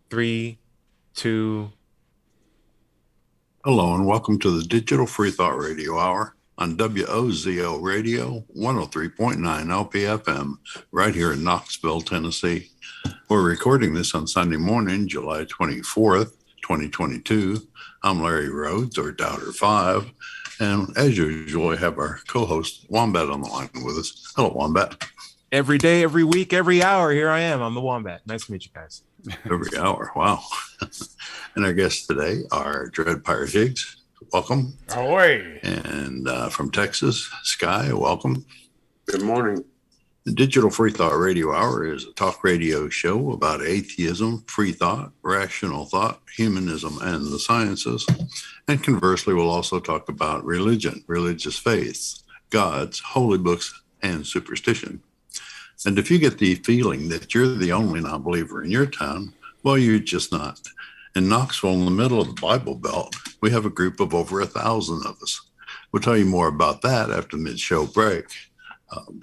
Three, two. Hello and welcome to the Digital Freethought Radio Hour on WOZO Radio 103.9 LPFM right here in Knoxville, Tennessee. We're recording this on Sunday morning, July 24th, 2022. I'm Larry Rhodes, or Doubter5, and as usual, we have our co-host Wombat on the line with us. Hello, Wombat. Every day, every week, every hour, here I am. I'm the Wombat. Nice to meet you guys. Every hour, wow. And our guests today are Dread Pirate Higgs. Welcome. Ahoy. And from Texas, Sky, welcome. Good morning. The Digital Freethought Radio Hour is a talk radio show about atheism, free thought, rational thought, humanism, and the sciences. And conversely, we'll also talk about religion, religious faiths, gods, holy books, and superstition. And if you get the feeling that you're the only non-believer in your town, well, you're just not. In Knoxville, in the middle of the Bible Belt, we have a group of over 1,000 of us. We'll tell you more about that after the mid-show break.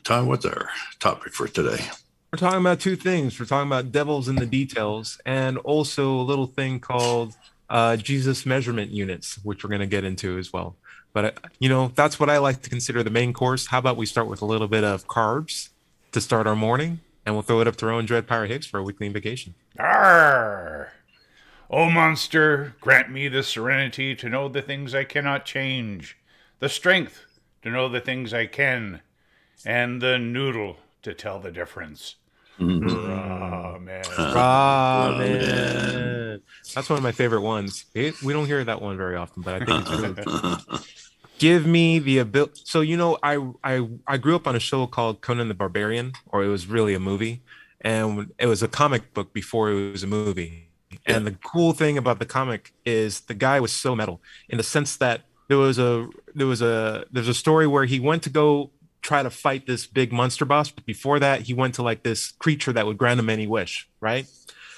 Ty, what's our topic for today? We're talking about two things. We're talking about devils in the details and also a little thing called Jesus measurement units, which we're going to get into as well. But, that's what I like to consider the main course. How about we start with a little bit of carbs to start our morning, and we'll throw it up to our own Dread Pirate Higgs for a weekly vacation. Arr! O monster, grant me the serenity to know the things I cannot change, the strength to know the things I can, and the noodle to tell the difference. Ramen. That's one of my favorite ones. We don't hear that one very often, but I think it's really good. Give me the ability. So, I grew up on a show called Conan the Barbarian, or it was really a movie, and it was a comic book before it was a movie. Yeah. And the cool thing about the comic is the guy was so metal in the sense that there's a story where he went to go try to fight this big monster boss, but before that he went to like this creature that would grant him any wish, right?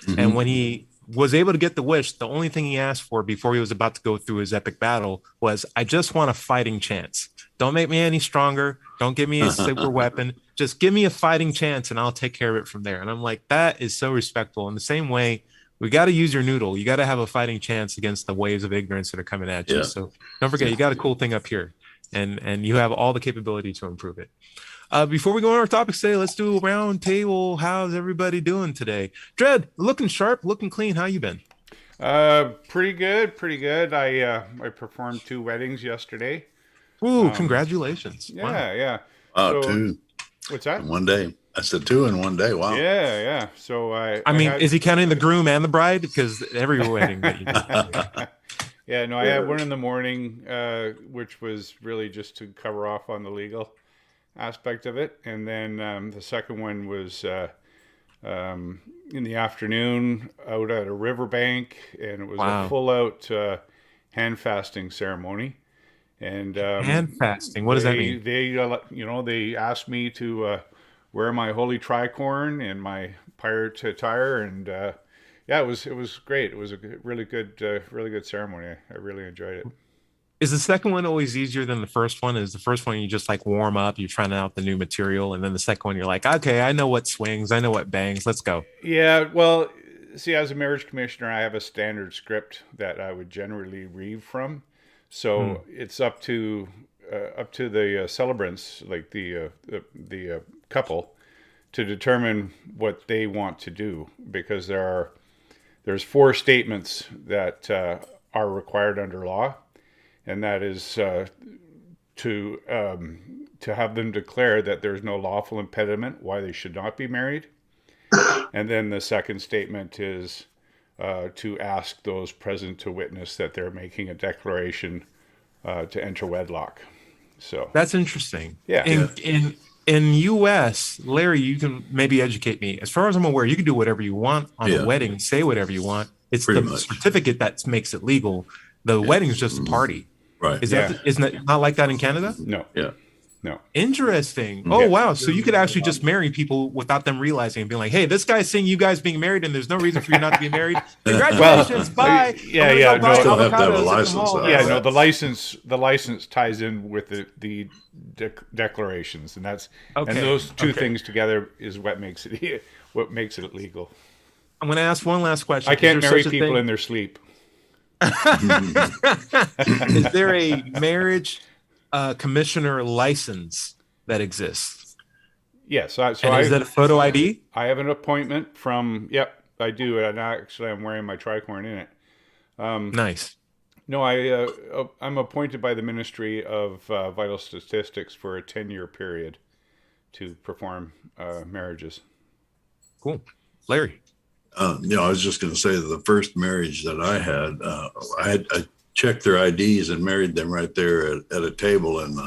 Mm-hmm. And when he was able to get the wish, the only thing he asked for before he was about to go through his epic battle was, I just want a fighting chance. Don't make me any stronger. Don't give me a super weapon. Just give me a fighting chance and I'll take care of it from there. And I'm like, that is so respectful. In the same way, we got to use your noodle. You got to have a fighting chance against the waves of ignorance that are coming at you. Yeah. So don't forget, you got a cool thing up here, and you have all the capability to improve it. Before we go on our topics today, let's do a round table. How's everybody doing today? Dread, looking sharp, looking clean. How you been? Pretty good. I performed 2 weddings yesterday. Ooh, congratulations. Yeah, wow. Yeah. Wow, 2. What's that? In one day. I said 2 in one day. Wow. Yeah. So is he counting the groom and the bride? Because every wedding that you do. Yeah, no, I had one in the morning, which was really just to cover off on the legal aspect of it, and then the second one was in the afternoon out at a riverbank, and it was a full-out hand fasting ceremony. And hand fasting, what does that mean? They asked me to wear my holy tricorn and my pirate attire, and it was great. It was a really good ceremony. I really enjoyed it. Is the second one always easier than the first one? Is the first one you just like warm up, you're trying out the new material, and then the second one you're like, okay, I know what swings, I know what bangs, let's go. Yeah, well, see, as a marriage commissioner, I have a standard script that I would generally read from. So it's up to the celebrants, like the couple, to determine what they want to do, because there's 4 statements that are required under law. And that is to have them declare that there's no lawful impediment why they should not be married. And then the second statement is to ask those present to witness that they're making a declaration to enter wedlock. So that's interesting. Yeah. In U.S., Larry, you can maybe educate me. As far as I'm aware, you can do whatever you want on a wedding, say whatever you want. It's pretty much certificate that makes it legal. The wedding is just a party. Right. Isn't it not like that in Canada? No. Yeah. No. Interesting. Oh, wow. So you could actually just marry people without them realizing and being like, hey, this guy's seeing you guys being married and there's no reason for you not to be married. Congratulations. Bye. No, still have to have a license. The license ties in with the declarations, and that's and those two things together is what makes it legal. I'm going to ask one last question. I can't Is there marry such a people thing? in their sleep. Is there a marriage commissioner license that exists? Yes. Is that a photo ID? I have an appointment from. Yep, I do, and actually, I'm wearing my tricorn in it. Nice. No, I'm appointed by the Ministry of Vital Statistics for a 10-year period to perform marriages. Cool. Larry. I was just going to say that the first marriage that I checked their IDs and married them right there at a table in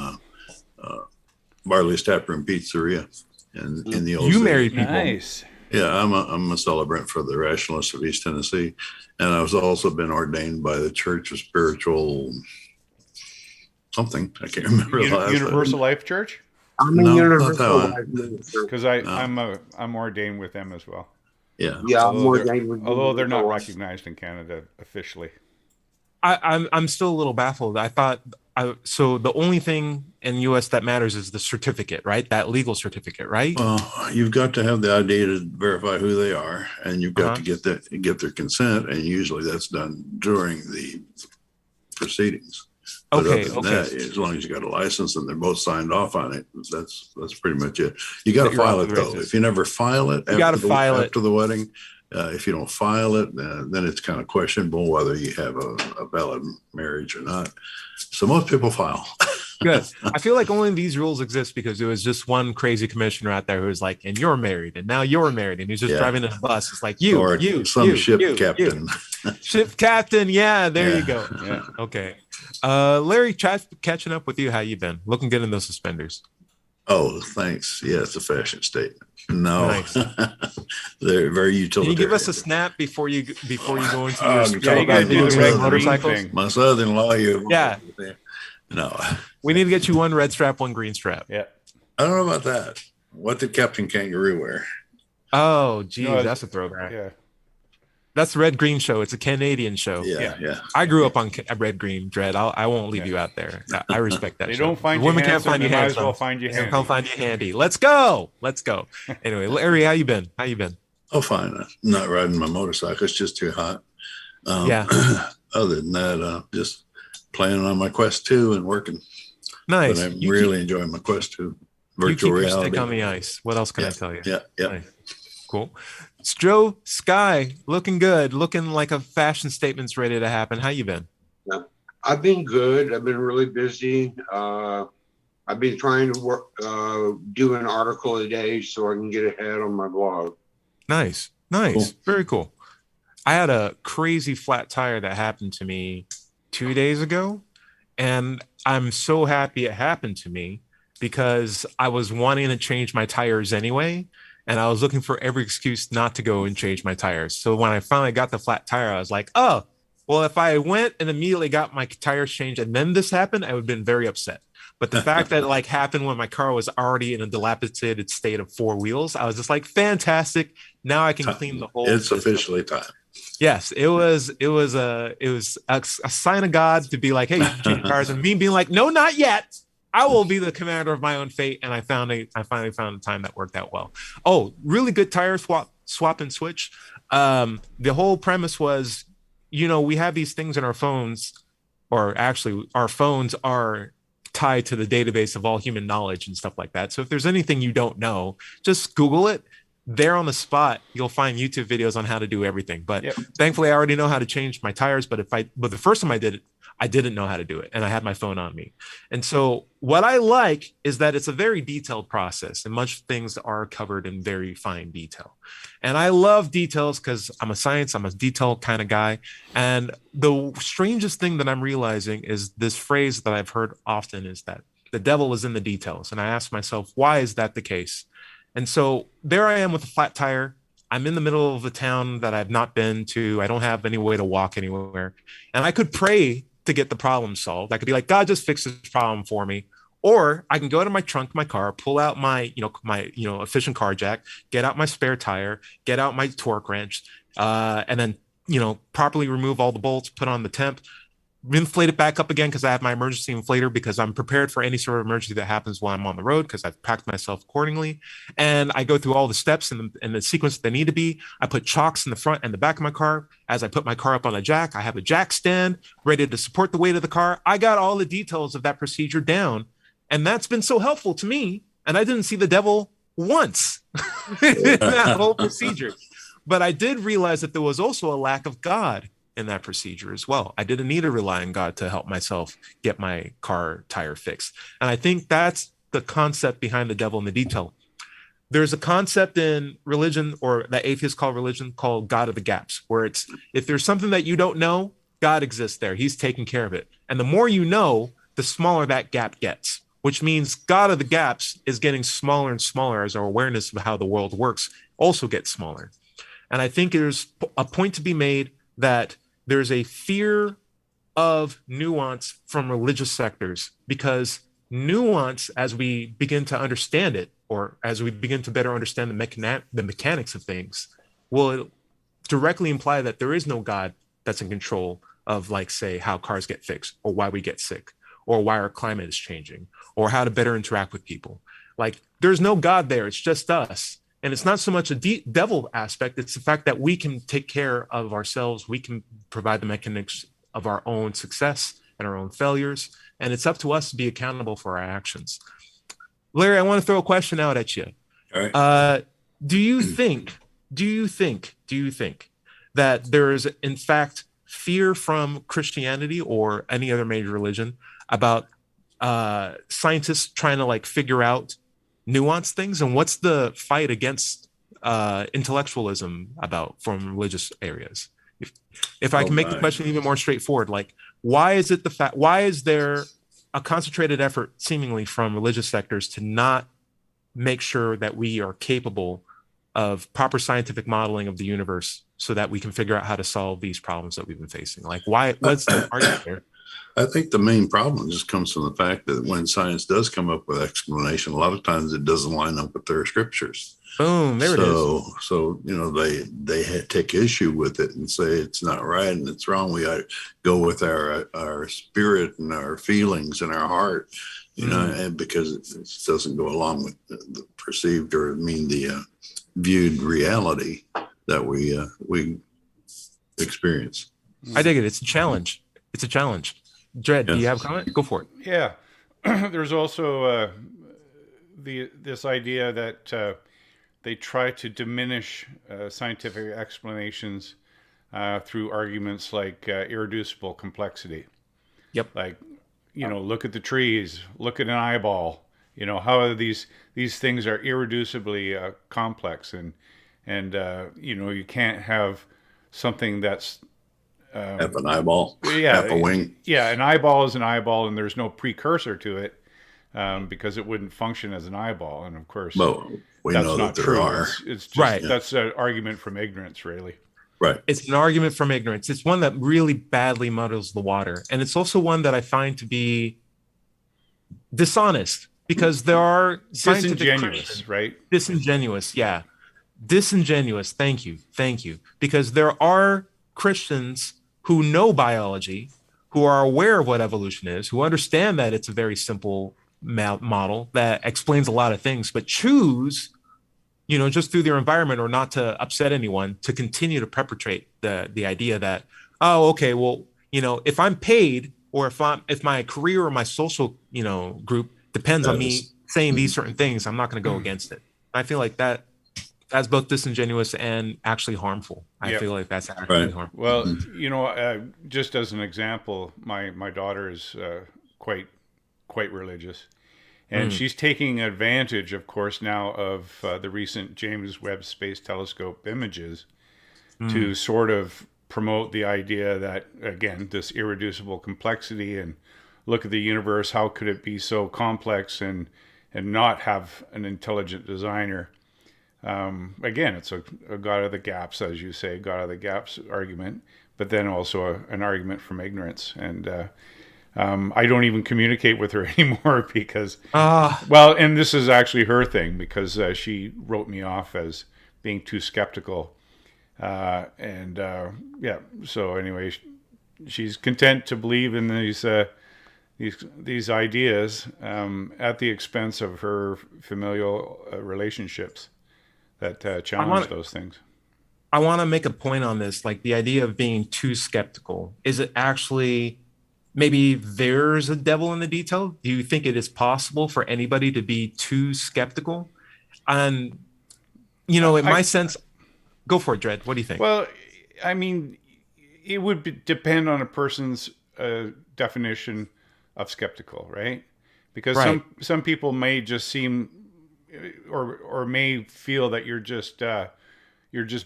Barley's Tap Room Pizzeria in the old You city. married people. Nice. Yeah, I'm a celebrant for the Rationalists of East Tennessee, and I've also been ordained by the Church of Spiritual something. I can't remember the last Universal name. Life Church. I'm a No, not universal that life minister. Because I'm ordained with them as well. Yeah, Yeah, I'm Although ordained with although they're not universal life. recognized in Canada officially. I'm still a little baffled. I thought so. The only thing in the U.S. that matters is the certificate, right? That legal certificate, right? well, you've got to have the ID to verify who they are, and you've got to get their consent, and usually that's done during the proceedings. But Okay, other than okay. that, as long as you got a license and they're both signed off on it, that's pretty much it. You got to You're file off it the though. races. If you never file it after the wedding, if you don't file it, then it's kind of questionable whether you have a valid marriage or not. So most people file. Good. I feel like only these rules exist because there was just one crazy commissioner out there who was like, and you're married, and now you're married, and he's just Yeah. driving in a bus. It's like Or some ship captain. Ship captain. Yeah, there Yeah. you go. Yeah. Okay. Larry, catching up with you. How you been? Looking good in those suspenders. Oh, thanks. Yeah, it's a fashion statement. No, Nice. they're very Can utilitarian. you give us a snap before you go into your Oh, spiel you about gotta do video the game red green motorcycles? thing. My son-in-law, Yeah. No, We need to get you one red strap, one green strap. Yeah. I don't know about that. What did Captain Kangaroo wear? Oh, geez, No, that's a throwback. Yeah. That's the Red Green Show. It's a Canadian show. Yeah. I grew up on Red Green Dread. I won't leave you out there. I respect that. They show. don't find The you women can't handsome, find you they might as handsome. well find you They handy. can't find you handy. Let's go. Anyway, Larry, how you been? Oh, fine. I'm not riding my motorcycle. It's just too hot. Yeah. Other than that, just playing on my Quest 2 and working. Nice. But I'm really enjoying my Quest 2 you virtual keep your reality. stick on the ice. What else can I tell you? Yeah. Nice. Cool. It's Joe Sky, looking good, looking like a fashion statement's ready to happen. How you been? I've been good. I've been really busy. I've been trying to work, do an article a day so I can get ahead on my blog. Nice. Cool. Very cool. I had a crazy flat tire that happened to me 2 days ago, and I'm so happy it happened to me because I was wanting to change my tires anyway, and I was looking for every excuse not to go and change my tires. So when I finally got the flat tire, I was like, oh, well, if I went and immediately got my tires changed and then this happened, I would have been very upset. But the fact that it happened when my car was already in a dilapidated state of four wheels, I was just like, fantastic. Now I can clean the whole. It's officially time. Yes, it was a sign of God to be like, hey, change tires, and me being like, no, not yet. I will be the commander of my own fate. And I finally found a time that worked out well. Oh, really good tire swap and switch. The whole premise was, we have these things in our phones, or actually our phones are tied to the database of all human knowledge and stuff like that. So if there's anything you don't know, just Google it. There on the spot, you'll find YouTube videos on how to do everything. But Thankfully, I already know how to change my tires. But the first time I did it, I didn't know how to do it, and I had my phone on me. And so what I like is that it's a very detailed process, and much things are covered in very fine detail. And I love details because I'm a detail kind of guy. And the strangest thing that I'm realizing is this phrase that I've heard often is that the devil is in the details. And I ask myself, why is that the case? And so there I am with a flat tire. I'm in the middle of a town that I've not been to. I don't have any way to walk anywhere. And I could pray to get the problem solved. I could be like, God, just fix this problem for me. Or I can go to my trunk, my car, pull out my efficient car jack, get out my spare tire, get out my torque wrench, and then, properly remove all the bolts, put on the temp, inflate it back up again because I have my emergency inflator because I'm prepared for any sort of emergency that happens while I'm on the road because I've packed myself accordingly. And I go through all the steps and the sequence that they need to be. I put chocks in the front and the back of my car. As I put my car up on a jack, I have a jack stand ready to support the weight of the car. I got all the details of that procedure down. And that's been so helpful to me. And I didn't see the devil once in that whole procedure. But I did realize that there was also a lack of God in that procedure as well. I didn't need to rely on God to help myself get my car tire fixed. And I think that's the concept behind the devil in the detail. There's a concept in religion, or that atheists call religion, called God of the gaps, where it's, if there's something that you don't know, God exists there. He's taking care of it. And the more you know, the smaller that gap gets, which means God of the gaps is getting smaller and smaller as our awareness of how the world works also gets smaller. And I think there's a point to be made that there's a fear of nuance from religious sectors, because nuance, as we begin to understand it, or as we begin to better understand the mechanics of things, will directly imply that there is no God that's in control of, like, say, how cars get fixed, or why we get sick, or why our climate is changing, or how to better interact with people. Like, there's no God there. It's just us. And it's not so much a devil aspect. It's the fact that we can take care of ourselves. We can provide the mechanics of our own success and our own failures. And it's up to us to be accountable for our actions. Larry, I want to throw a question out at you. All right. Do you think that there is, in fact, fear from Christianity or any other major religion about scientists trying to, like, figure out nuance things? And what's the fight against intellectualism about from religious areas? If I can make the question even more straightforward, like, why is there a concentrated effort seemingly from religious sectors to not make sure that we are capable of proper scientific modeling of the universe so that we can figure out how to solve these problems that we've been facing? Like, what's the argument there? I think the main problem just comes from the fact that when science does come up with explanation, a lot of times it doesn't line up with their scriptures. Boom, there it is. So they take issue with it and say it's not right and it's wrong. We got to go with our spirit and our feelings and our heart, and because it doesn't go along with the perceived, or the viewed reality that we experience. I dig it. It's a challenge. Dredd, do you have a comment? Go for it. Yeah. There's also this idea that they try to diminish scientific explanations through arguments like irreducible complexity. Yep. Like, look at the trees, look at an eyeball. How these things are irreducibly complex, and you can't have something that's have an eyeball, yeah, have a wing. Yeah, an eyeball is an eyeball, and there's no precursor to it because it wouldn't function as an eyeball. And of course, we that's know not that there true. are. It's just, right. That's an argument from ignorance, really. Right. It's an argument from ignorance. It's one that really badly muddles the water, and it's also one that I find to be dishonest, because there are disingenuous, right? Disingenuous, yeah. Disingenuous. Thank you. Because there are Christians who know biology, who are aware of what evolution is, who understand that it's a very simple model that explains a lot of things, but choose, just through their environment or not to upset anyone, to continue to perpetrate the idea that, oh, okay, well, if I'm paid, or if my career or my social, group depends on me saying these certain things, I'm not going to go against it. I feel like that's both disingenuous and actually harmful. I feel like that's actually harmful. Well, just as an example, my daughter is quite religious, and she's taking advantage, of course, now of the recent James Webb Space Telescope images to sort of promote the idea that, again, this irreducible complexity, and look at the universe, how could it be so complex and not have an intelligent designer? Again, it's a God of the gaps, as you say, God of the gaps argument, but then also an argument from ignorance. And I don't even communicate with her anymore because, and this is actually her thing, because she wrote me off as being too skeptical. So anyway, she's content to believe in these ideas at the expense of her familial relationships that challenge those things. I want to make a point on this, like the idea of being too skeptical. Is it actually maybe there's a devil in the detail? Do you think it is possible for anybody to be too skeptical? And, in my sense, go for it, Dredd. What do you think? Well, I mean, it would depend on a person's definition of skeptical, right? Because Right. some people may just seem or may feel that you're just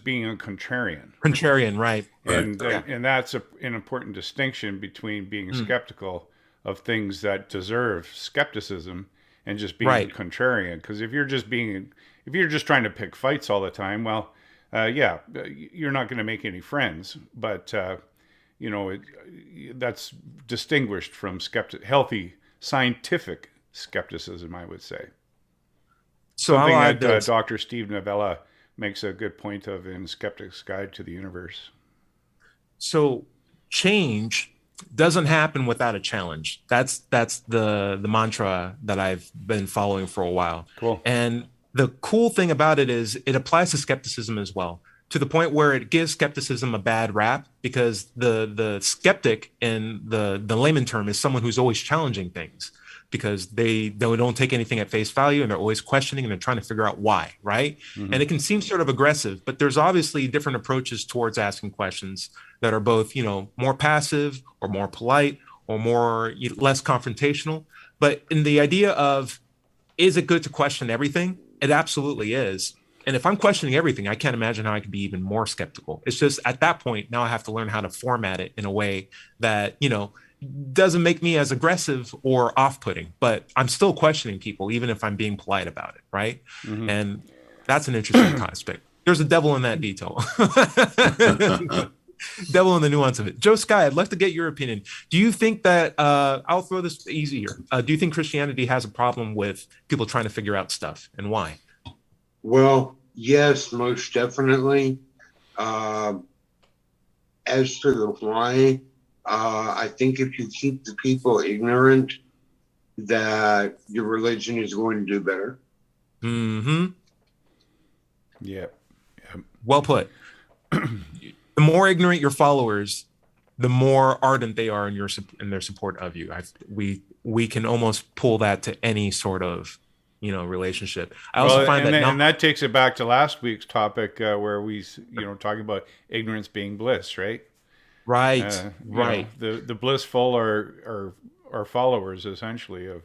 being a contrarian. Contrarian, right. And that's an important distinction between being skeptical of things that deserve skepticism and just being Right. a contrarian. Because if you're just trying to pick fights all the time, well, you're not going to make any friends. But that's distinguished from healthy scientific skepticism, I would say. So Something I'll add that this. Dr. Steve Novella makes a good point of in Skeptic's Guide to the Universe. So change doesn't happen without a challenge. That's the mantra that I've been following for a while. Cool. And the cool thing about it is it applies to skepticism as well, to the point where it gives skepticism a bad rap, because the skeptic in the layman term is someone who's always challenging things, because they don't take anything at face value and they're always questioning and they're trying to figure out why, right? And it can seem sort of aggressive, but there's obviously different approaches towards asking questions that are both, more passive or more polite or less confrontational. But in the idea of, is it good to question everything? It absolutely is. And if I'm questioning everything, I can't imagine how I could be even more skeptical. It's just at that point, now I have to learn how to format it in a way that, doesn't make me as aggressive or off-putting, but I'm still questioning people, even if I'm being polite about it, right? And that's an interesting aspect. There's a devil in that detail. Devil in the nuance of it. Joe Sky, I'd love to get your opinion. Do you think that, I'll throw this easier. Do you think Christianity has a problem with people trying to figure out stuff, and why? Well, yes, most definitely. As to the why, I think if you keep the people ignorant, that your religion is going to do better. Mm-hmm. Yeah. Well put. The more ignorant your followers, the more ardent they are in their support of you. We can almost pull that to any sort of relationship. I also find and that takes it back to last week's topic where we talking about ignorance being bliss, right? Right. Right. The blissful are followers essentially of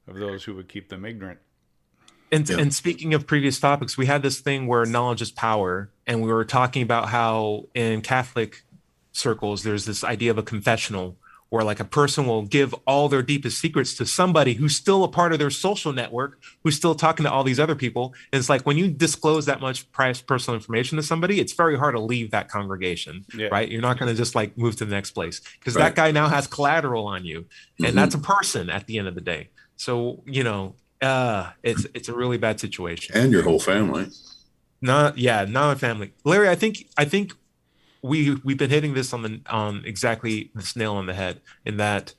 those who would keep them ignorant. And speaking of previous topics, we had this thing where knowledge is power, and we were talking about how in Catholic circles there's this idea of a confessional, where like a person will give all their deepest secrets to somebody who's still a part of their social network, who's still talking to all these other people. And it's like when you disclose that much personal information to somebody, it's very hard to leave that congregation, right? You're not going to just like move to the next place, because that guy now has collateral on you, and that's a person at the end of the day. So, it's a really bad situation. And your whole family. Not a family. Larry, I think we've been hitting this on exactly this nail on the head, in that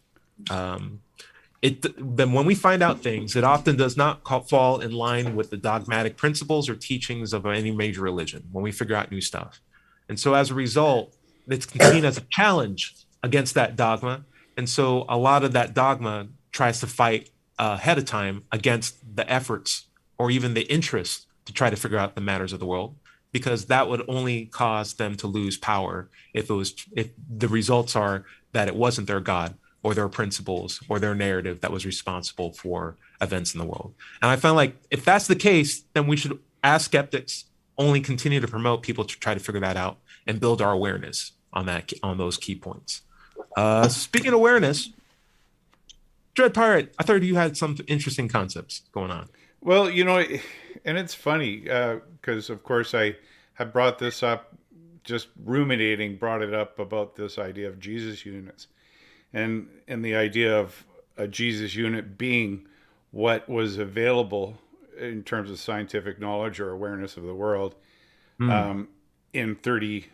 then when we find out things, it often does not fall in line with the dogmatic principles or teachings of any major religion when we figure out new stuff. And so as a result, it's seen as a challenge against that dogma. And so a lot of that dogma tries to fight ahead of time against the efforts or even the interest to try to figure out the matters of the world, because that would only cause them to lose power if the results are that it wasn't their God or their principles or their narrative that was responsible for events in the world. And I found like if that's the case, then we should, as skeptics, only continue to promote people to try to figure that out and build our awareness on those key points. Speaking of awareness, Dread Pirate, I thought you had some interesting concepts going on. Well, and it's funny because, of course, I had brought this up, just ruminating, brought it up about this idea of Jesus units and the idea of a Jesus unit being what was available in terms of scientific knowledge or awareness of the world in 30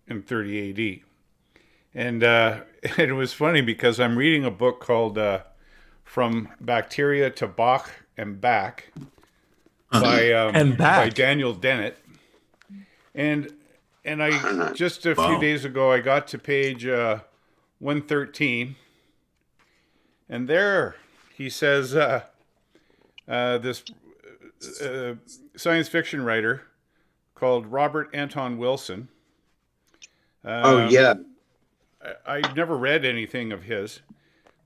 AD. And it was funny because I'm reading a book called From Bacteria to Bach and Back by Daniel Dennett. And I just a few days ago, I got to page 113. And there he says, this science fiction writer called Robert Anton Wilson. I never read anything of his,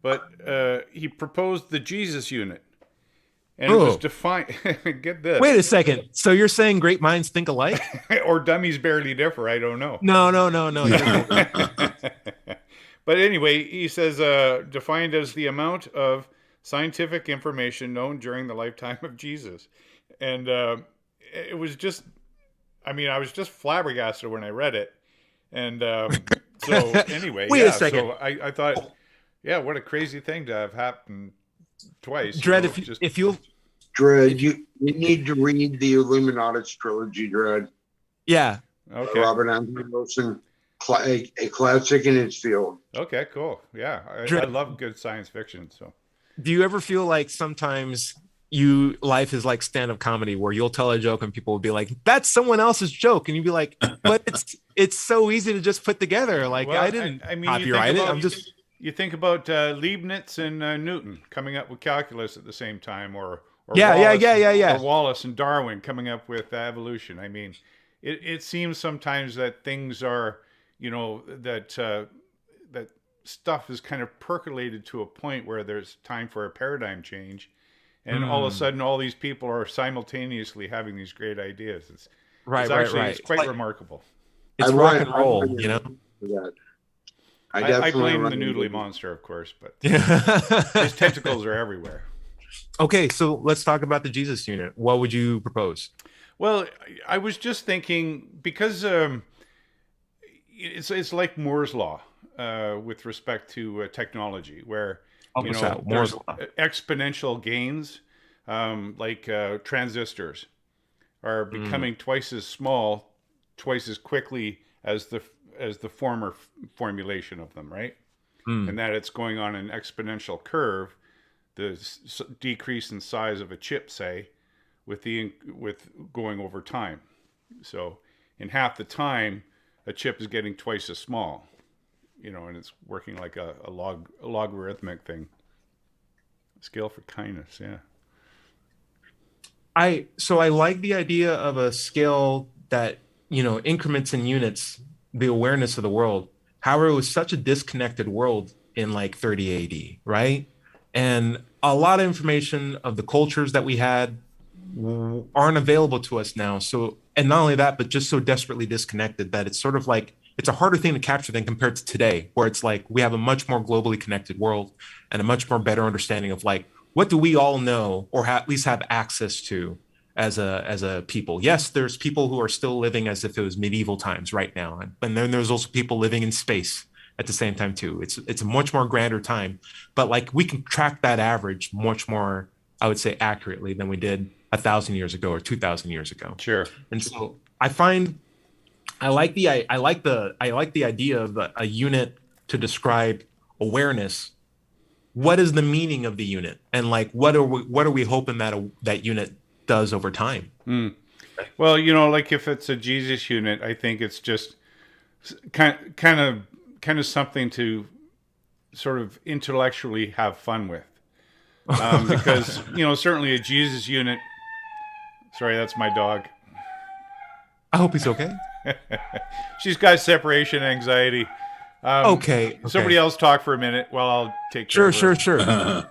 but he proposed the Jesus unit. And it was defined. Get this. Wait a second. So you're saying great minds think alike? Or dummies barely differ. I don't know. No. But anyway, he says defined as the amount of scientific information known during the lifetime of Jesus. And it was just, I mean, I was just flabbergasted when I read it. And so anyway, Wait a second. So I thought, yeah, what a crazy thing to have happened twice. Dread, if you Dread, you need to read the Illuminatus trilogy, Dread. Yeah. Okay. Robert Anthony Wilson, a classic in its field. Okay, cool. Yeah, I love good science fiction. So, do you ever feel like sometimes life is like stand-up comedy where you'll tell a joke and people will be like, that's someone else's joke, and you'd be like, but it's so easy to just put together. Like, well, I didn't copyright it. I'm just. You think about Leibniz and Newton coming up with calculus at the same time, or Wallace and Darwin coming up with evolution. I mean, it seems sometimes that things are, that stuff is kind of percolated to a point where there's time for a paradigm change, and all of a sudden, all these people are simultaneously having these great ideas. It's quite remarkable. It's rock and roll, I blame the noodly monster, of course, but his tentacles are everywhere. Okay, so let's talk about the Jesus unit. What would you propose? Well, I was just thinking, because it's like Moore's law with respect to technology, where there's exponential gains, like transistors are becoming twice as small, twice as quickly as the former formulation of them, right? And that it's going on an exponential curve, the decrease in size of a chip, say, with going over time. So in half the time, a chip is getting twice as small, and it's working like a logarithmic thing. Scale for kindness, yeah. I like the idea of a scale that, increments in units the awareness of the world. However, it was such a disconnected world in like 30 AD, right? And a lot of information of the cultures that we had aren't available to us now. So, and not only that, but just so desperately disconnected that it's sort of like, it's a harder thing to capture than compared to today, where it's like we have a much more globally connected world and a much more better understanding of like, what do we all know or at least have access to as a people. Yes, there's people who are still living as if it was medieval times right now. And then there's also people living in space at the same time too. It's a much more grander time, but like we can track that average much more, I would say, accurately than we did 1,000 years ago or 2,000 years ago. Sure. And so I like the idea of a unit to describe awareness. What is the meaning of the unit, and like what are we hoping that unit does over time? Well, like if it's a Jesus unit, I think it's just kind of something to sort of intellectually have fun with, because certainly a Jesus unit. Sorry, that's my dog. I hope he's okay. She's got separation anxiety. Okay. Somebody else talk for a minute while I'll take care of her. Sure.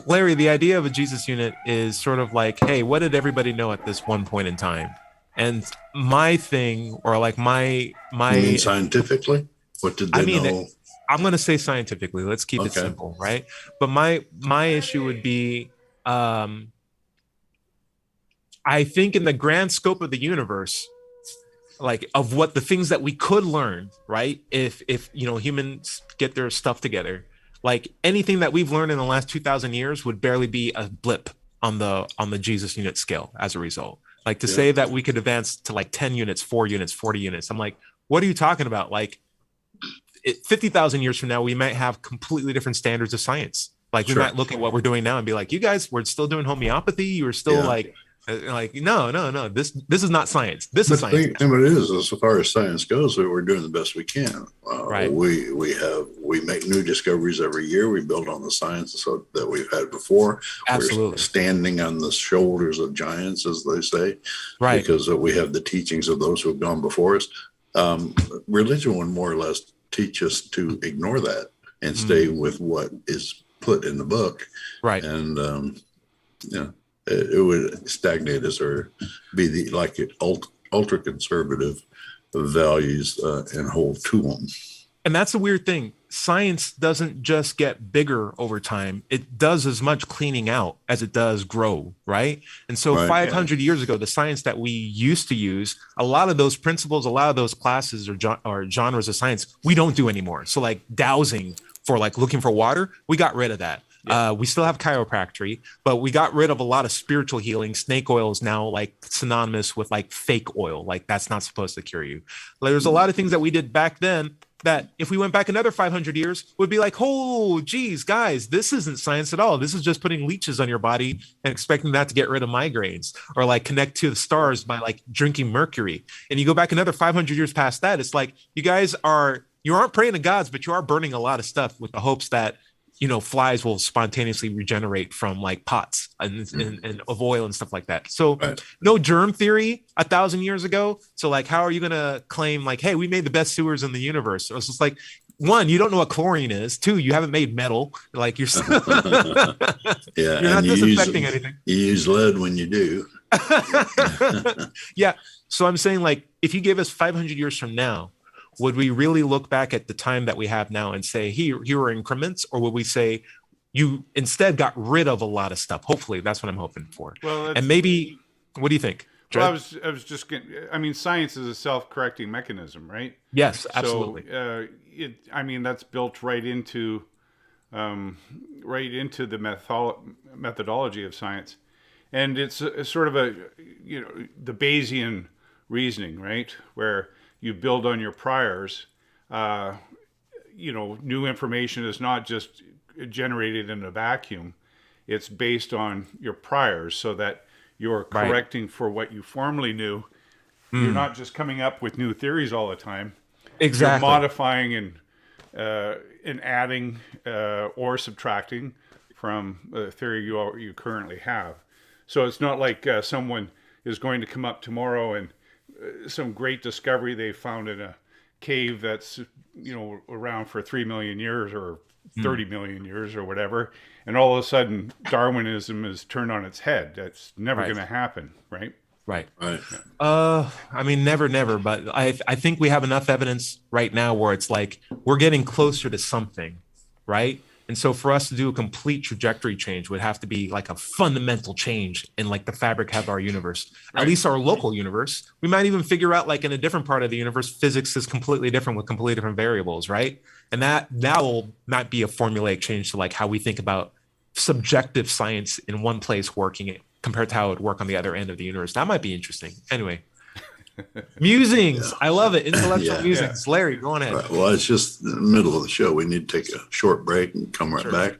Larry, the idea of a Jesus unit is sort of like, hey, what did everybody know at this one point in time? And my thing, or like my You mean scientifically? What did they know? I'm going to say scientifically. Let's keep it simple, right? But my issue would be, I think in the grand scope of the universe, like of what the things that we could learn, right? If humans get their stuff together, like anything that we've learned in the last 2,000 years would barely be a blip on the Jesus unit scale as a result. Like to say that we could advance to like 10 units, 4 units, 40 units. I'm like, what are you talking about? Like 50,000 years from now, we might have completely different standards of science. Like we might look at what we're doing now and be like, you guys, we're still doing homeopathy. You're still like no, this is not science. This is science. And it is, as far as science goes, we're doing the best we can. Right. We make new discoveries every year. We build on the science that we've had before. Absolutely. We're standing on the shoulders of giants, as they say, right? Because we have the teachings of those who have gone before us. Religion would more or less teach us to ignore that and stay with what is put in the book, right? And it would stagnate us or be ultra conservative values and hold to them. And that's the weird thing. Science doesn't just get bigger over time. It does as much cleaning out as it does grow, right? And so 500 years ago, the science that we used to use, a lot of those principles, a lot of those classes or genres of science, we don't do anymore. So like dowsing for like looking for water, we got rid of that. We still have chiropractic, but we got rid of a lot of spiritual healing. Snake oil is now like synonymous with like fake oil. Like that's not supposed to cure you. Like, there's a lot of things that we did back then that if we went back another 500 years would be like, oh, geez, guys, this isn't science at all. This is just putting leeches on your body and expecting that to get rid of migraines or like connect to the stars by like drinking mercury. And you go back another 500 years past that. It's like you aren't praying to gods, but you are burning a lot of stuff with the hopes that flies will spontaneously regenerate from like pots and of oil and stuff like that. So no germ theory 1,000 years ago. So like, how are you going to claim like, hey, we made the best sewers in the universe? So it's just like, one, you don't know what chlorine is. Two, you haven't made metal. Like you're you're not disinfecting anything. You use lead when you do. Yeah. So I'm saying like, if you gave us 500 years from now, would we really look back at the time that we have now and say, here are increments? Or would we say you instead got rid of a lot of stuff? Hopefully, that's what I'm hoping for. Well, and maybe, what do you think? Well, I was just going to, science is a self-correcting mechanism, right? Yes, absolutely. So, that's built right into the methodology of science. And it's sort of the Bayesian reasoning, right? Where you build on your priors. New information is not just generated in a vacuum. It's based on your priors so that you're correcting for what you formerly knew. You're not just coming up with new theories all the time. Exactly. You're modifying and adding or subtracting from the theory you currently have. So it's not like someone is going to come up tomorrow and some great discovery they found in a cave that's around for 3 million years or 30 million years or whatever, and all of a sudden Darwinism is turned on its head. That's never going to happen, right? Right. Yeah. Never, but I think we have enough evidence right now where it's like we're getting closer to something, right? And so for us to do a complete trajectory change would have to be like a fundamental change in like the fabric of our universe, at least our local universe. We might even figure out like in a different part of the universe, physics is completely different with completely different variables, right? And that will not be a formulaic change to like how we think about subjective science in one place working compared to how it would work on the other end of the universe. That might be interesting. Anyway. Musings. I love it. Intellectual musings. Larry, go on ahead. Right. Well, it's just the middle of the show. We need to take a short break and come back.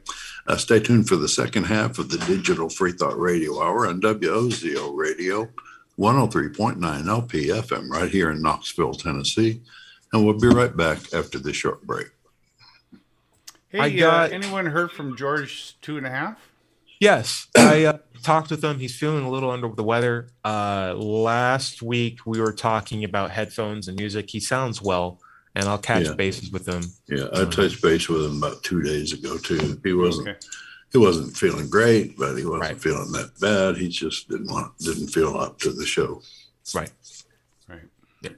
Stay tuned for the second half of the Digital Freethought Radio Hour on WOZO Radio, 103.9 LP FM right here in Knoxville, Tennessee. And we'll be right back after this short break. Hey, anyone heard from George 2.5? Yes, I talked with him. He's feeling a little under the weather. Last week we were talking about headphones and music. He sounds well, and I'll catch bases with him. Yeah, I touched base with him about 2 days ago too. He wasn't feeling great, but he wasn't feeling that bad. He just didn't feel up to the show. Right. Yeah.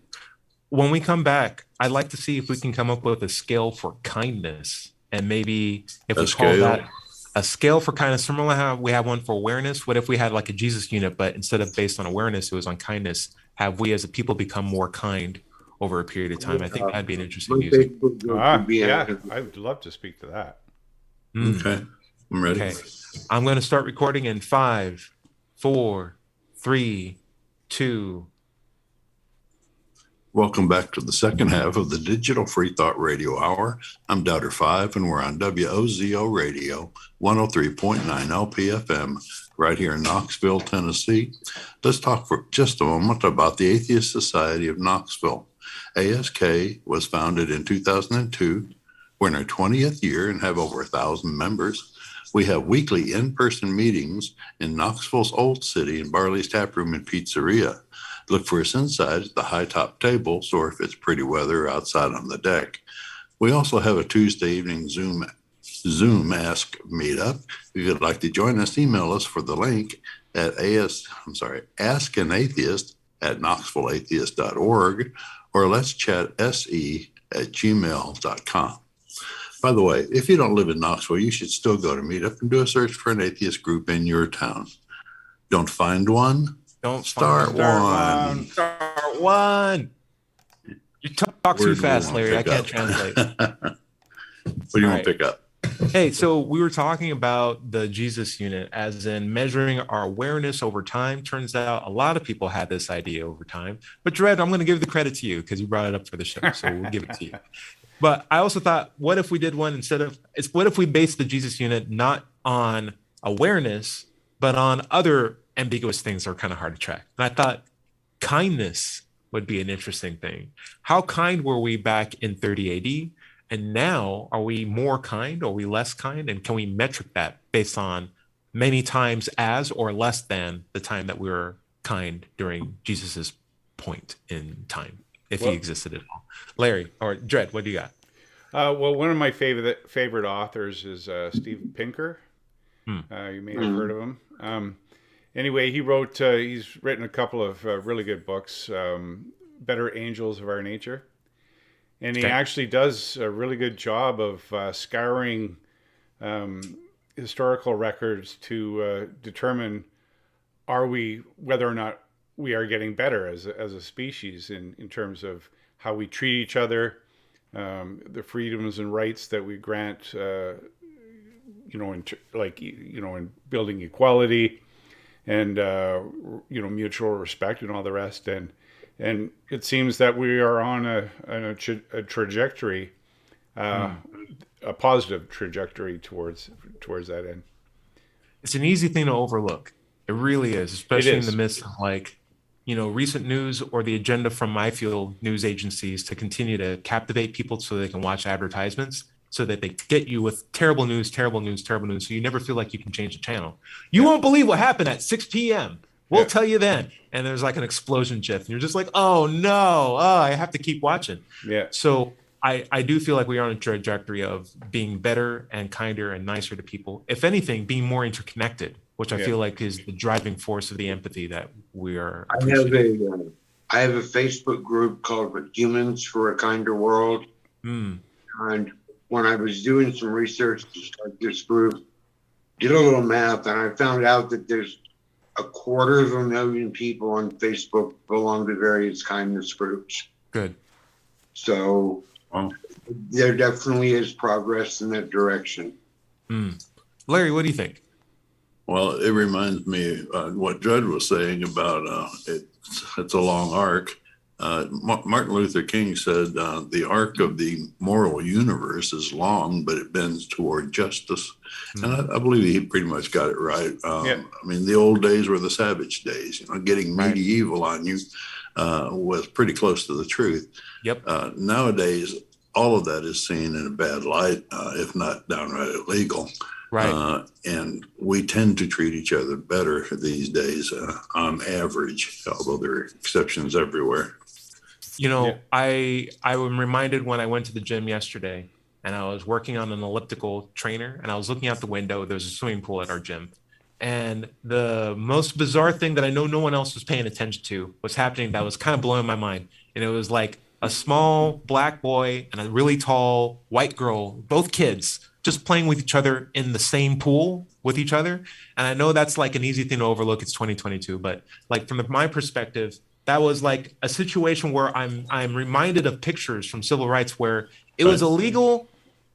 When we come back, I'd like to see if we can come up with a scale for kindness, and maybe if we call that a scale for kindness, similar to how we have one for awareness. What if we had like a Jesus unit, but instead of based on awareness, it was on kindness? Have we as a people become more kind over a period of time? I think that'd be an interesting music. I would love to speak to that. Okay, I'm ready. Okay. I'm going to start recording in 5, 4, 3, 2. Welcome back to the second half of the Digital Freethought Radio Hour. I'm Doubter 5, and we're on WOZO Radio, 103.9 LPFM, right here in Knoxville, Tennessee. Let's talk for just a moment about the Atheist Society of Knoxville. ASK was founded in 2002. We're in our 20th year and have over 1,000 members. We have weekly in-person meetings in Knoxville's Old City and Barley's Tap Room and Pizzeria. Look for us inside at the high top tables, or if it's pretty weather, outside on the deck. We also have a Tuesday evening Zoom Ask meetup. If you'd like to join us, email us for the link at askanatheist@knoxvilleatheist.org or let's chat se@gmail.com. By the way, if you don't live in Knoxville, you should still go to meetup and do a search for an atheist group in your town. Don't find one? Don't Start one. Start one. You talk too fast, Larry. I can't translate. What do you want to pick up? Hey, so we were talking about the Jesus unit as in measuring our awareness over time. Turns out a lot of people had this idea over time. But Dred, I'm going to give the credit to you because you brought it up for the show. So we'll give it to you. But I also thought, what if we did one what if we based the Jesus unit not on awareness, but on other ambiguous things that are kind of hard to track? And I thought kindness would be an interesting thing. How kind were we back in 30 AD? And now, are we more kind? Are we less kind? And can we metric that based on many times as or less than the time that we were kind during Jesus's point in time, if he existed at all? Larry or Dred, what do you got? Well, one of my favorite authors is Steve Pinker. You may have heard of him. Anyway, he's written a couple of really good books, Better Angels of Our Nature. And he actually does a really good job of scouring historical records to determine whether or not we are getting better as a species in terms of how we treat each other, the freedoms and rights that we grant, in building equality and mutual respect and all the rest. And it seems that we are on a trajectory, a positive trajectory towards that end. It's an easy thing to overlook. It really is, especially in the midst of recent news or the agenda from my field news agencies to continue to captivate people so they can watch advertisements, so that they get you with terrible news, so you never feel like you can change the channel. You won't believe what happened at 6 p.m. We'll tell you then. And there's like an explosion gif. And you're just like, oh, no. Oh, I have to keep watching. Yeah. So I do feel like we are on a trajectory of being better and kinder and nicer to people. If anything, being more interconnected, which I feel like is the driving force of the empathy that we are. I have a Facebook group called Humans for a Kinder World. And when I was doing some research to start this group, did a little math, and I found out that there's 250,000 people on Facebook belong to various kindness groups. Good. So there definitely is progress in that direction. Larry, what do you think? Well, it reminds me what Judd was saying about it's a long arc. Martin Luther King said the arc of the moral universe is long, but it bends toward justice. And I believe he pretty much got it right. I mean, the old days were the savage days. Getting medieval on you was pretty close to the truth. Nowadays, all of that is seen in a bad light, if not downright illegal. And we tend to treat each other better these days on average, although there are exceptions everywhere. I am reminded when I went to the gym yesterday and I was working on an elliptical trainer and I was looking out the window. There's a swimming pool at our gym. And the most bizarre thing that I know no one else was paying attention to was happening that was kind of blowing my mind. And it was like a small black boy and a really tall white girl, both kids, just playing with each other in the same pool with each other. And I know that's like an easy thing to overlook. It's 2022, but like from my perspective, that was like a situation where I'm reminded of pictures from civil rights where it was illegal,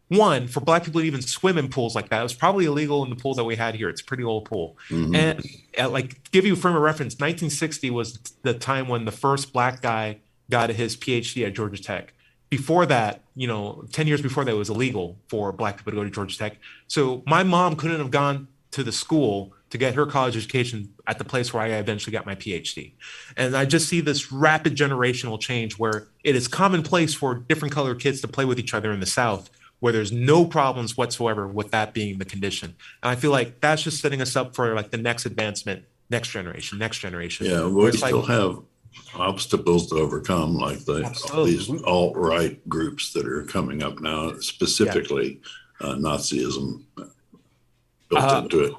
one, for Black people to even swim in pools like that. It was probably illegal in the pool that we had here. It's a pretty old pool. And like give you a frame of reference, 1960 was the time when the first Black guy got his PhD at Georgia Tech. Before that, 10 years before that, it was illegal for Black people to go to Georgia Tech. So my mom couldn't have gone to the school to get her college education at the place where I eventually got my PhD. And I just see this rapid generational change where it is commonplace for different colored kids to play with each other in the South, where there's no problems whatsoever with that being the condition. And I feel like that's just setting us up for like the next advancement, next generation. Yeah, we still have obstacles to overcome, like these alt-right groups that are coming up now, specifically Nazism built into it.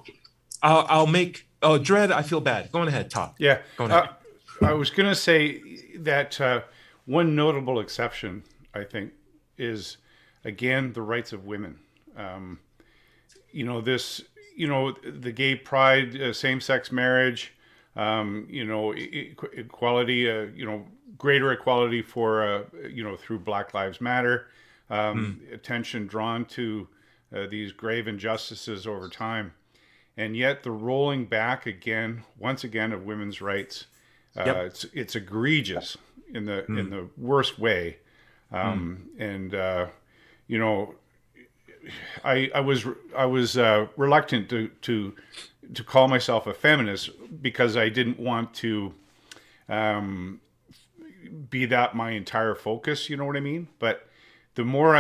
I'll make Dread. I feel bad. Go on ahead, talk. Yeah, go ahead. I was going to say that one notable exception, I think, is again the rights of women. The gay pride, same-sex marriage, equality, greater equality for through Black Lives Matter, attention drawn to these grave injustices over time. And yet the rolling back once again of women's rights, it's egregious in the worst way. I was reluctant to call myself a feminist because I didn't want to be that my entire focus. You know what I mean? But the more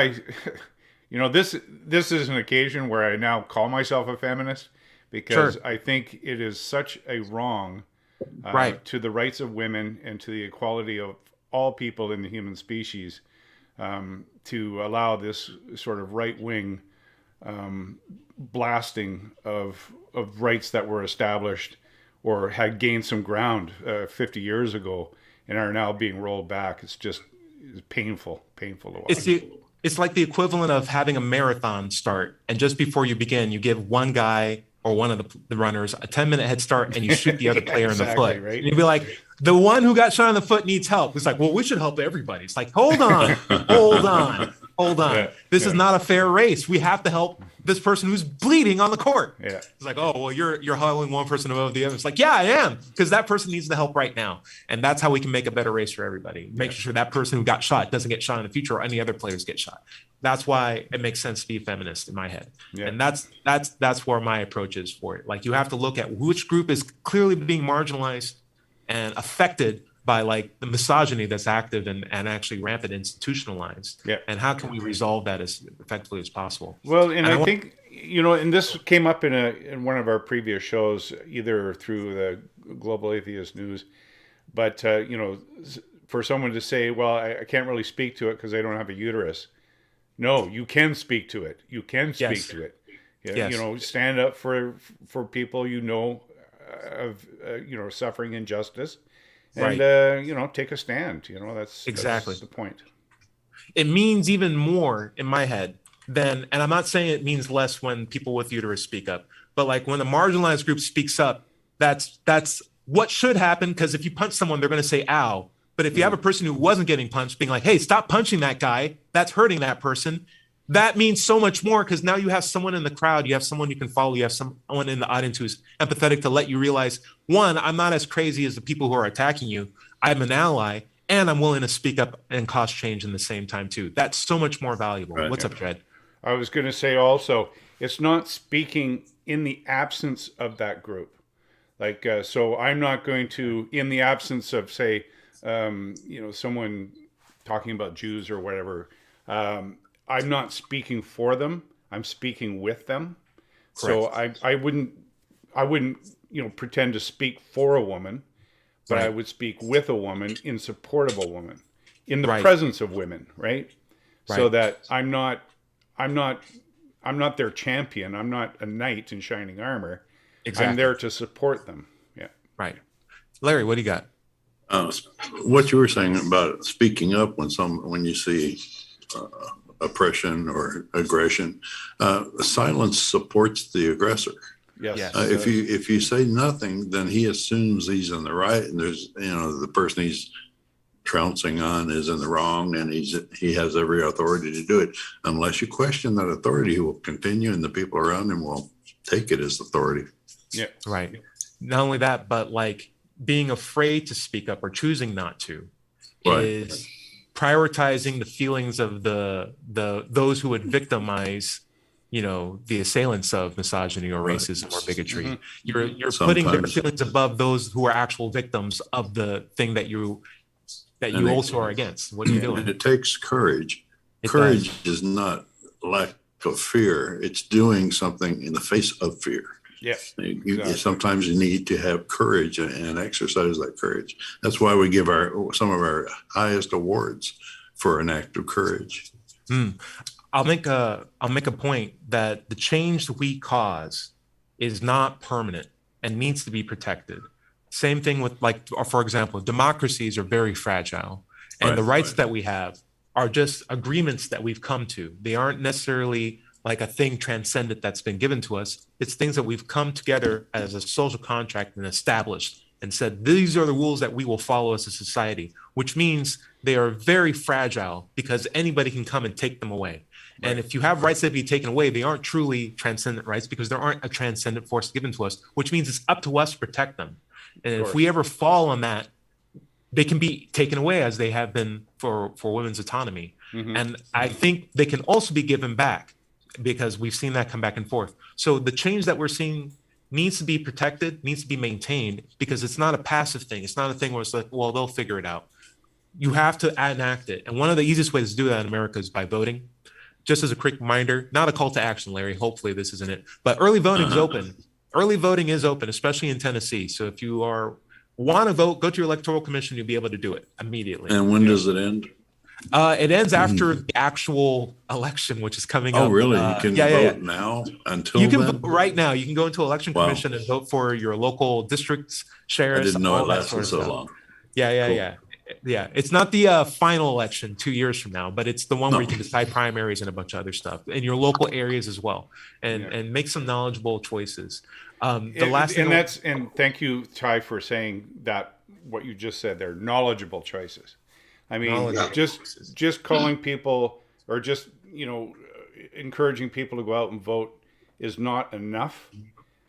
this is an occasion where I now call myself a feminist. Because I think it is such a wrong to the rights of women and to the equality of all people in the human species to allow this sort of right-wing blasting of rights that were established or had gained some ground 50 years ago and are now being rolled back. It's painful to watch. It's like the equivalent of having a marathon start, and just before you begin, you give one guy or one of the runners a 10-minute head start, and you shoot the other player in the foot. Right? And you'd be like, the one who got shot in the foot needs help. It's like, well, we should help everybody. It's like, hold on. This is not a fair race. We have to help this person who's bleeding on the court. Yeah. It's like, oh, well, you're hauling one person above the other. It's like, yeah, I am, because that person needs the help right now. And that's how we can make a better race for everybody. Make sure that person who got shot doesn't get shot in the future, or any other players get shot. That's why it makes sense to be feminist in my head. Yeah. And that's where my approach is for it. Like, you have to look at which group is clearly being marginalized and affected by like the misogyny that's active and actually rampant institutionalized. Yeah. And how can we resolve that as effectively as possible? Well, and I think, and this came up in one of our previous shows, either through the Global Atheist News, but, for someone to say, well, I can't really speak to it because I don't have a uterus. No, you can speak to it. You can speak to it. Yes. Stand up for people of suffering injustice, and take a stand. That's the point. It means even more in my head than, and I'm not saying it means less when people with uterus speak up, but like when a marginalized group speaks up, that's what should happen, because if you punch someone, they're going to say ow. But if you have a person who wasn't getting punched being like, hey, stop punching that guy, that's hurting that person, that means so much more, because now you have someone in the crowd, you have someone you can follow, you have someone in the audience who's empathetic to let you realize, one, I'm not as crazy as the people who are attacking you. I'm an ally, and I'm willing to speak up and cause change in the same time too. That's so much more valuable. Right. What's up, Dred? I was going to say also, it's not speaking in the absence of that group. Like, so I'm not going to, in the absence of, say, someone talking about Jews or whatever, I'm not speaking for them. I'm speaking with them. Correct. So I wouldn't pretend to speak for a woman, but I would speak with a woman in support of a woman, in the presence of women, right? So that I'm not their champion. I'm not a knight in shining armor. Exactly. I'm there to support them. Yeah. Right. Larry, what do you got? What you were saying about speaking up when you see oppression or aggression, silence supports the aggressor. Yes. If you say nothing, then he assumes he's in the right, and there's the person he's trouncing on is in the wrong, and he has every authority to do it. Unless you question that authority, he will continue, and the people around him will take it as authority. Yeah. Right. Not only that, but like being afraid to speak up or choosing not to Right. is prioritizing the feelings of those who would victimize, the assailants of misogyny or Right. racism or bigotry. Mm-hmm. You're putting their Sometimes. feelings above those who are actual victims of the thing that you And also are against. What are you And doing? it takes courage. It Courage does. is not lack of fear. It's doing something in the face of fear. Yeah. You sometimes you need to have courage and exercise that courage. That's why we give some of our highest awards for an act of courage. I'll make a point that the change that we cause is not permanent and needs to be protected. Same thing with, like, for example, democracies are very fragile, and Right, the rights right. that we have are just agreements that we've come to. They aren't necessarily like a thing transcendent that's been given to us. It's things that we've come together as a social contract and established and said, these are the rules that we will follow as a society, which means they are very fragile because anybody can come and take them away. Right. And if you have rights that be taken away, they aren't truly transcendent rights because there aren't a transcendent force given to us, which means it's up to us to protect them. And if we ever fall on that, they can be taken away as they have been for women's autonomy. Mm-hmm. And I think they can also be given back because we've seen that come back and forth. So the change that we're seeing needs to be protected, needs to be maintained, because it's not a passive thing. It's not a thing where it's like, well, they'll figure it out. You have to enact it. And one of the easiest ways to do that in America is by voting. Just as a quick reminder, not a call to action, Larry, hopefully this isn't it, but early voting is open. Early voting is open, especially in Tennessee. So if you want to vote, go to your electoral commission, you'll be able to do it immediately. And when does it end? It ends after the actual election, which is coming up. Oh, really? You can vote now until you can then? vote right now. You can go into election commission and vote for your local districts, sheriffs. I didn't know all it that lasted sort of so stuff. long. Yeah. It's not the final election 2 years from now, but it's the one where you can decide primaries and a bunch of other stuff in your local areas as well, and make some knowledgeable choices. And thank you, Ty, for saying that what you just said there, knowledgeable choices. I mean, just calling people or just, encouraging people to go out and vote is not enough.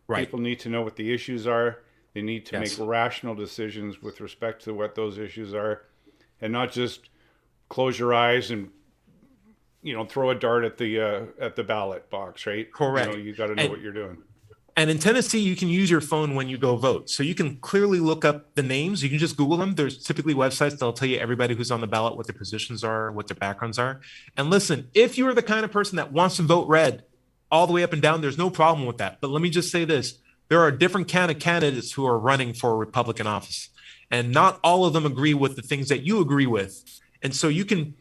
Right. People need to know what the issues are. They need to make rational decisions with respect to what those issues are, and not just close your eyes and, throw a dart at the ballot box, right? Correct. You got to know what you're doing. And in Tennessee, you can use your phone when you go vote. So you can clearly look up the names. You can just Google them. There's typically websites that'll tell you everybody who's on the ballot, what their positions are, what their backgrounds are. And listen, if you're the kind of person that wants to vote red all the way up and down, there's no problem with that. But let me just say this. There are different kind of candidates who are running for Republican office, and not all of them agree with the things that you agree with. And so you can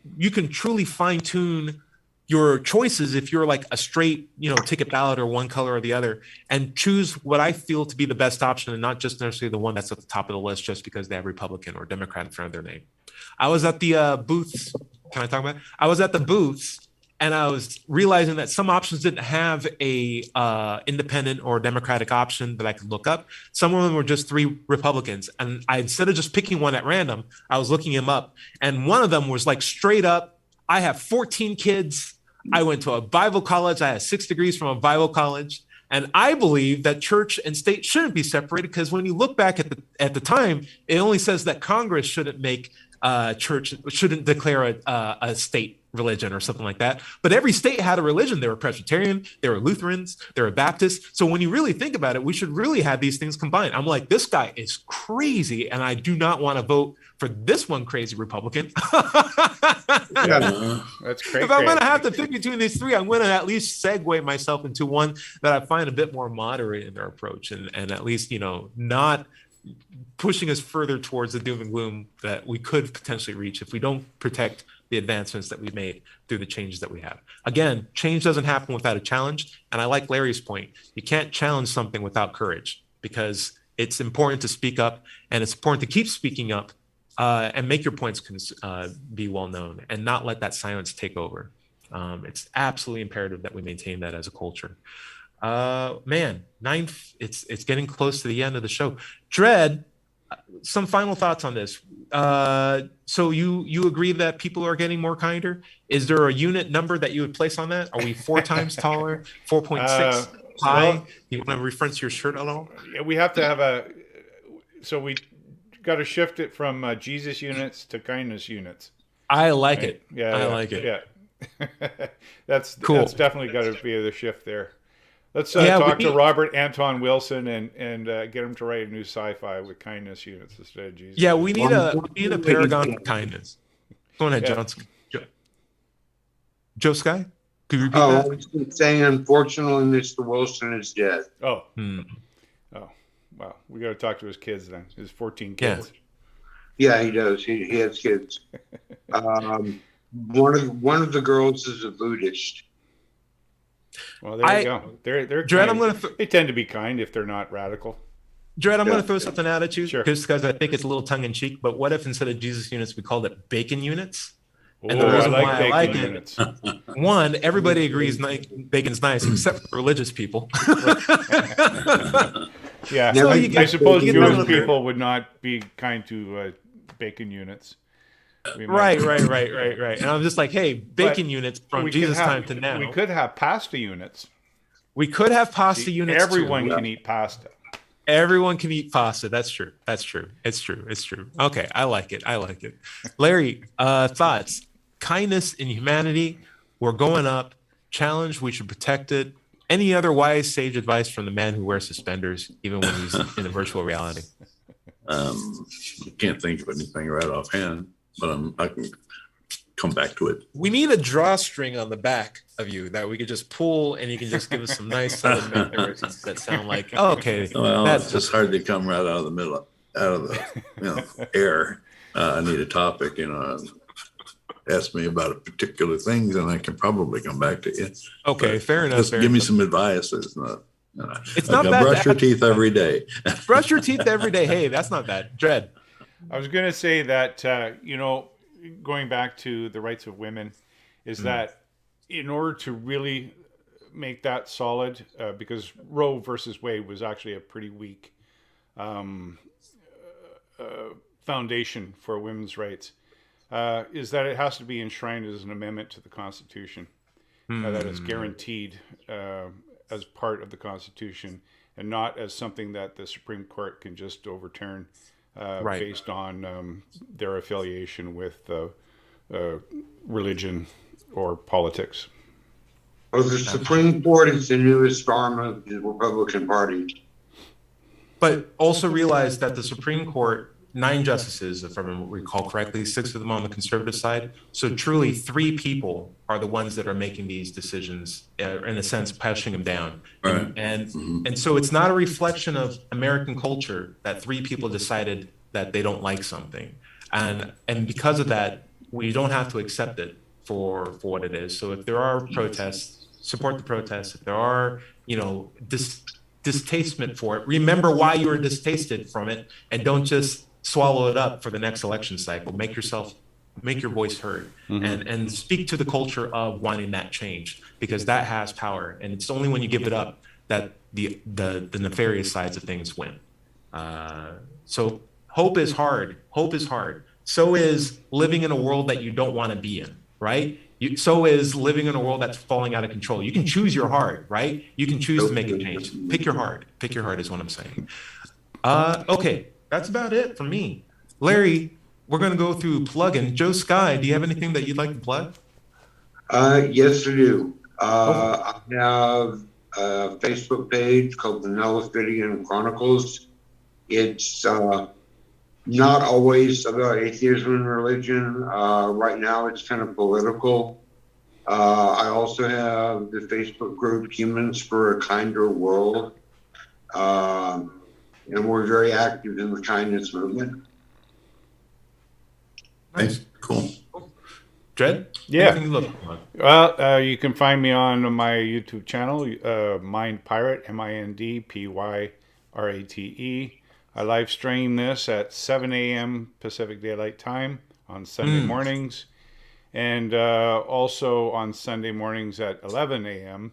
truly fine tune your choices if you're like a straight, ticket ballot or one color or the other, and choose what I feel to be the best option and not just necessarily the one that's at the top of the list just because they have Republican or Democrat in front of their name. I was at the booths. Can I talk about it? I was at the booths and I was realizing that some options didn't have a independent or Democratic option that I could look up. Some of them were just 3 Republicans. And instead of just picking one at random, I was looking them up. And one of them was like straight up, I have 14 kids. I went to a Bible college. I had 6 degrees from a Bible college. And I believe that church and state shouldn't be separated, because when you look back at the time, it only says that Congress shouldn't make shouldn't declare a state religion or something like that. But every state had a religion. They were Presbyterian, they were Lutherans, they were Baptists. So when you really think about it, we should really have these things combined. I'm like, this guy is crazy, and I do not want to vote for this one crazy Republican. That's crazy. If I'm going to have to pick between these 3, I'm going to at least segue myself into one that I find a bit more moderate in their approach, and at least, not pushing us further towards the doom and gloom that we could potentially reach if we don't protect the advancements that we've made through the changes that we have. Again, change doesn't happen without a challenge. And I like Larry's point. You can't challenge something without courage, because it's important to speak up, and it's important to keep speaking up and make your points be well known and not let that silence take over. It's absolutely imperative that we maintain that as a culture. It's getting close to the end of the show. Dread, some final thoughts on this. So you agree that people are getting more kinder? Is there a unit number that you would place on that? Are we 4 times taller, 4.6 high? You want to reference your shirt at all? We have to have to shift it from Jesus units to kindness units. I like Right? it. Yeah, I like it. Yeah, that's Cool. That's definitely got to be the shift there. Let's Yeah, talk we to need- Robert Anton Wilson and get him to write a new sci-fi with kindness units instead of Jesus. Yeah, we need a Unfortunately, paragon of kindness. Go ahead, Yeah. Joe Sky. Could you repeat Oh, I that? was just saying, unfortunately, Mr. Wilson is dead. Oh, Hmm. wow. We got to talk to his kids then. His 14 Yeah. kids. Yeah, he does. He has kids. One of the girls is a Buddhist. Well, there you go. They're Dread, kind. They tend to be kind if they're not radical. Dread, I'm Yeah. going to throw something at you, Sure. just because I think it's a little tongue in cheek. But what if instead of Jesus units, we called it bacon units? And the Oh, I reason like why I bacon like it- units. One, everybody agrees bacon's nice, except for religious people. Yeah, Now I, you I get- suppose you get Jewish another- people would not be kind to bacon units. We right. might- And I'm just like, hey, bacon units from we could Jesus have- time to now. We could have pasta units. We could have pasta See, units. everyone too. can eat pasta. Everyone can eat pasta. That's true. It's true. Okay, I like it. Larry, thoughts? Kindness and humanity. We're going up. Challenge. We should protect it. Any other wise sage advice from the man who wears suspenders, even when he's in a virtual reality? I can't think of anything right offhand, but I can come back to it. We need a drawstring on the back of you that we could just pull, and you can just give us some nice southern mannerisms that sound like, oh, okay, Well, that's it's just hard to come right out of the middle, out of the air. I need a topic, ask me about particular things, and I can probably come back to you. okay. But Fair enough. Just fair give me enough. some advice. It's not. It's not bad Brush to your have- teeth every day. Brush your teeth every day. Hey, that's not bad. Dread. I was going to say that, going back to the rights of women, is that in order to really make that solid, because Roe versus Wade was actually a pretty weak foundation for women's rights, is that it has to be enshrined as an amendment to the Constitution, that it's guaranteed as part of the Constitution and not as something that the Supreme Court can just overturn Right. based on their affiliation with religion or politics. Well, the Supreme Court is the newest arm of the Republican Party. But also realize that the Supreme Court, 9 justices, if I recall correctly, 6 of them on the conservative side. So truly 3 people are the ones that are making these decisions, in a sense, pushing them down. Right. And so it's not a reflection of American culture that 3 people decided that they don't like something. And because of that, we don't have to accept it for what it is. So if there are protests, support the protests. If there are, distastement for it, remember why you were distasted from it, and don't just swallow it up for the next election cycle. Make your voice heard, and speak to the culture of wanting that change, because that has power, and it's only when you give it up that the nefarious sides of things win. So hope is hard. So is living in a world that you don't want to be in, right? So is living in a world that's falling out of control. You can choose your heart, right? You can choose to make a change. Pick your heart. Pick your heart is what I'm saying. Okay, that's about it for me. Larry, we're going to go through plug-in. Joe Sky, do you have anything that you'd like to plug? Yes, I do. I have a Facebook page called the Nellifidian Chronicles. It's not always about atheism and religion. Right now, it's kind of political. I also have the Facebook group Humans for a Kinder World. And we're very active in the kindness movement. Nice. Cool. Dread? Yeah. Anything to look for? Well, you can find me on my YouTube channel, Mind Pirate, MINDPYRATE. I live stream this at 7 a.m. Pacific Daylight Time on Sunday mornings, and also on Sunday mornings at 11 a.m.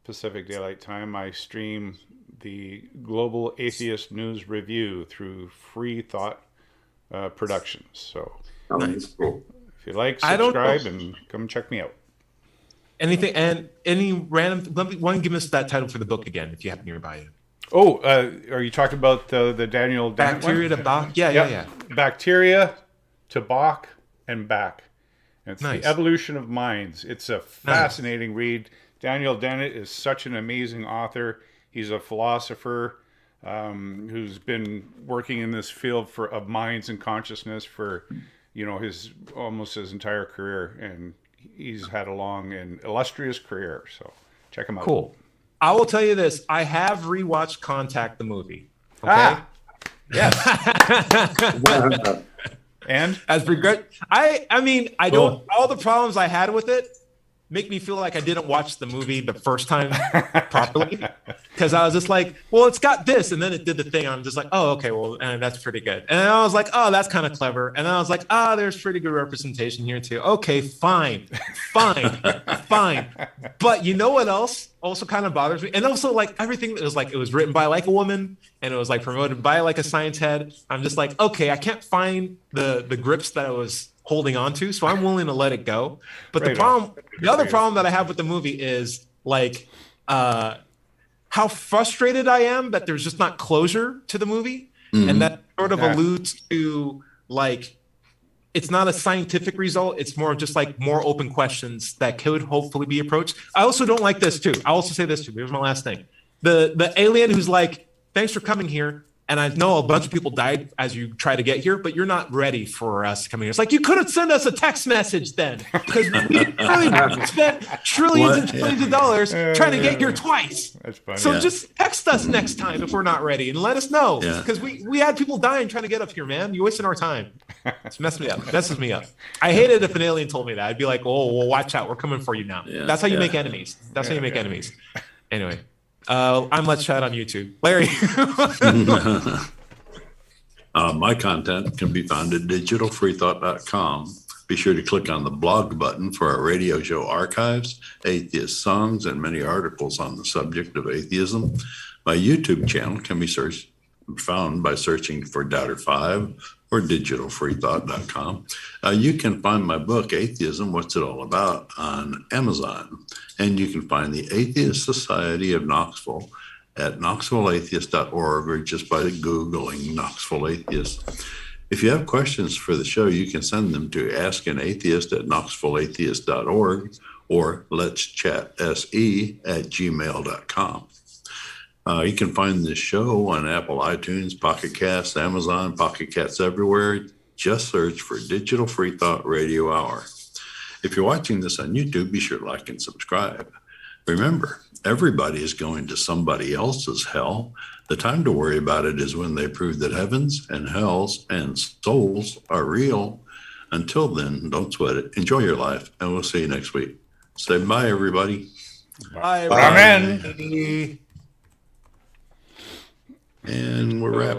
Pacific Daylight Time. I stream the Global Atheist News Review through Freethought Productions. So Nice. Cool. if you like, I don't know. subscribe and come check me out. Anything, and any random, why don't you give us that title for the book again, if you happen nearby you? Oh, are you talking about the Daniel Dennett Bacteria one? to Bach. Yeah. Bacteria to Bach and back. It's Nice. the evolution of minds. It's a fascinating read. Daniel Dennett is such an amazing author. He's a philosopher who's been working in this field of minds and consciousness for, his entire career, and he's had a long and illustrious career. So check him out. Cool. I will tell you this. I have rewatched Contact the movie. Okay. Yes. And as regret, I don't. All the problems I had with it make me feel like I didn't watch the movie the first time properly, because I was just like, well, it's got this, and then it did the thing. I'm just like, oh, okay, well, and that's pretty good. And I was like, oh, that's kind of clever. And then I was like, there's pretty good representation here too. Okay, fine. But you know what else also kind of bothers me? And also, like, everything that was like, it was written by like a woman, and it was like promoted by like a science head. I'm just like, okay, I can't find the grips that I was holding on to, so I'm willing to let it go. But the other problem that I have with the movie is like how frustrated I am that there's just not closure to the movie. And that sort of alludes to like it's not a scientific result, it's more of just like more open questions that could hopefully be approached. I also don't like this too. I also say this too. Here's my last thing. The alien who's like, thanks for coming here. And I know a bunch of people died as you try to get here, but you're not ready for us coming here. It's like, you could have sent us a text message then, because we really spent trillions and trillions of dollars trying to get here twice. That's funny. So just text us next time if we're not ready and let us know, because we had people dying trying to get up here, man. You're wasting our time. It's messes me up. I hate it if an alien told me that. I'd be like, oh, well, watch out. We're coming for you now. Yeah, that's how you make enemies. That's how you make enemies. Anyway. I'm Let's Chat on YouTube. Larry. My content can be found at digitalfreethought.com. Be sure to click on the blog button for our radio show archives, atheist songs, and many articles on the subject of atheism. My YouTube channel can be found by searching for Doubter5 or digitalfreethought.com. You can find my book, Atheism, What's It All About, on Amazon. And you can find the Atheist Society of Knoxville at knoxvilleatheist.org or just by Googling Knoxville Atheist. If you have questions for the show, you can send them to askanatheist@knoxvilleatheist.org or let'schatsE@gmail.com. You can find this show on Apple iTunes, Pocket Casts, Amazon, Pocket Casts everywhere. Just search for Digital Freethought Radio Hour. If you're watching this on YouTube, be sure to like and subscribe. Remember, everybody is going to somebody else's hell. The time to worry about it is when they prove that heavens and hells and souls are real. Until then, don't sweat it. Enjoy your life, and we'll see you next week. Say bye, everybody. Bye. Amen. And we're wrapped.